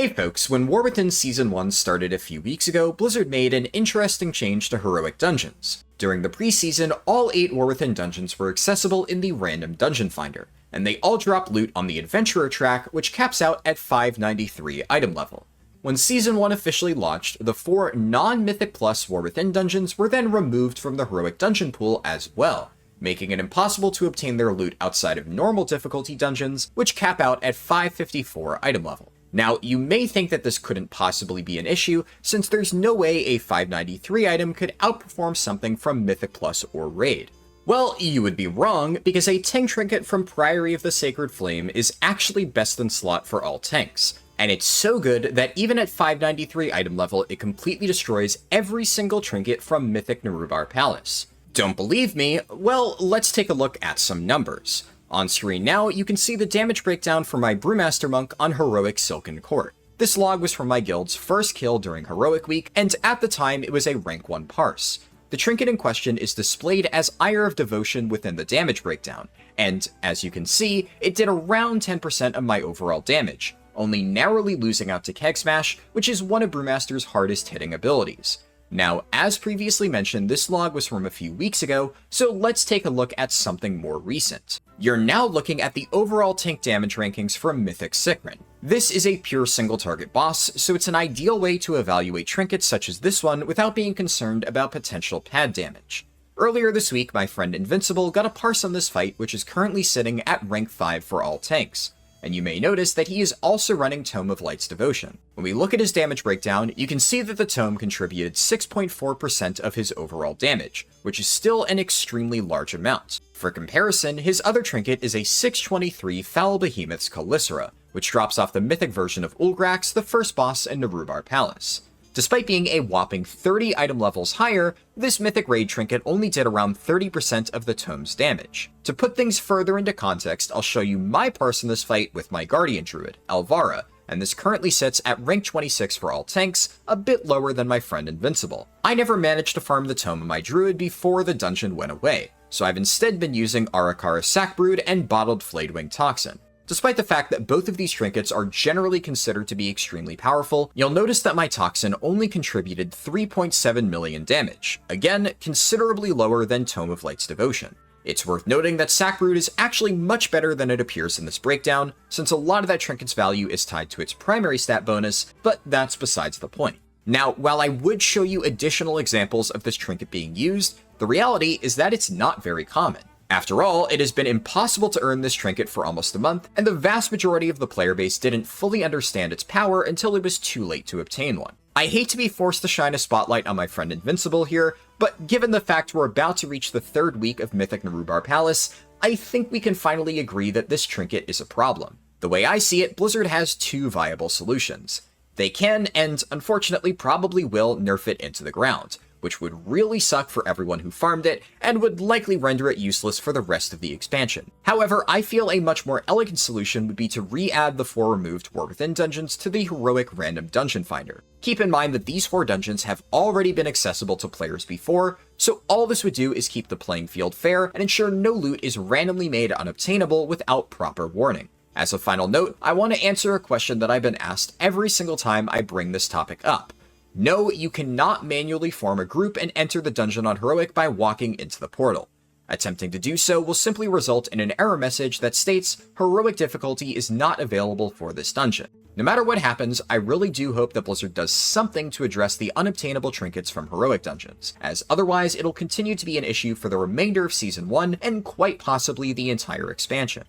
Hey folks, when War Within Season 1 started a few weeks ago, Blizzard made an interesting change to heroic dungeons. During the preseason, all 8 War Within dungeons were accessible in the random dungeon finder, and they all drop loot on the Adventurer track, which caps out at 593 item level. When Season 1 officially launched, the 4 non-Mythic Plus War Within dungeons were then removed from the heroic dungeon pool as well, making it impossible to obtain their loot outside of normal difficulty dungeons, which cap out at 554 item level. Now, you may think that this couldn't possibly be an issue, since there's no way a 593 item could outperform something from Mythic Plus or Raid. Well, you would be wrong, because a tank trinket from Priory of the Sacred Flame is actually best in slot for all tanks, and it's so good that even at 593 item level, it completely destroys every single trinket from Mythic Nerubar Palace. Don't believe me? Well, let's take a look at some numbers. On screen now, you can see the damage breakdown for my Brewmaster Monk on Heroic Silken Court. This log was from my guild's first kill during Heroic Week, and at the time it was a rank 1 parse. The trinket in question is displayed as Ire of Devotion within the damage breakdown, and as you can see, it did around 10% of my overall damage, only narrowly losing out to Keg Smash, which is one of Brewmaster's hardest hitting abilities. Now, as previously mentioned, this log was from a few weeks ago, so let's take a look at something more recent. You're now looking at the overall tank damage rankings from Mythic Sickrin. This is a pure single target boss, so it's an ideal way to evaluate trinkets such as this one without being concerned about potential pad damage. Earlier this week, my friend Invincible got a parse on this fight, which is currently sitting at rank 5 for all tanks. And you may notice that he is also running Tome of Light's Devotion. When we look at his damage breakdown, you can see that the Tome contributed 6.4% of his overall damage, which is still an extremely large amount. For comparison, his other trinket is a 623 Foul Behemoth's Calicera, which drops off the mythic version of Ulgrax, the first boss in Nerubar Palace. Despite being a whopping 30 item levels higher, this mythic raid trinket only did around 30% of the tome's damage. To put things further into context, I'll show you my parse in this fight with my Guardian Druid, Alvara, and this currently sits at rank 26 for all tanks, a bit lower than my friend Invincible. I never managed to farm the tome of my Druid before the dungeon went away, so I've instead been using Arakara Sackbrood and Bottled Flayedwing Toxin. Despite the fact that both of these trinkets are generally considered to be extremely powerful, you'll notice that my Toxin only contributed 3.7 million damage, again, considerably lower than Tome of Light's Devotion. It's worth noting that Sackbrood is actually much better than it appears in this breakdown, since a lot of that trinket's value is tied to its primary stat bonus, but that's besides the point. Now, while I would show you additional examples of this trinket being used, the reality is that it's not very common. After all, it has been impossible to earn this trinket for almost a month, and the vast majority of the player base didn't fully understand its power until it was too late to obtain one. I hate to be forced to shine a spotlight on my friend Invincible here, but given the fact we're about to reach the 3rd week of Mythic Nerubar Palace, I think we can finally agree that this trinket is a problem. The way I see it, Blizzard has 2 viable solutions. They can, and unfortunately probably will, nerf it into the ground, which would really suck for everyone who farmed it, and would likely render it useless for the rest of the expansion. However, I feel a much more elegant solution would be to re-add the 4 removed War Within dungeons to the heroic random dungeon finder. Keep in mind that these 4 dungeons have already been accessible to players before, so all this would do is keep the playing field fair and ensure no loot is randomly made unobtainable without proper warning. As a final note, I want to answer a question that I've been asked every single time I bring this topic up. No, you cannot manually form a group and enter the dungeon on Heroic by walking into the portal. Attempting to do so will simply result in an error message that states Heroic difficulty is not available for this dungeon. No matter what happens, I really do hope that Blizzard does something to address the unobtainable trinkets from Heroic dungeons, as otherwise it'll continue to be an issue for the remainder of Season 1 and quite possibly the entire expansion.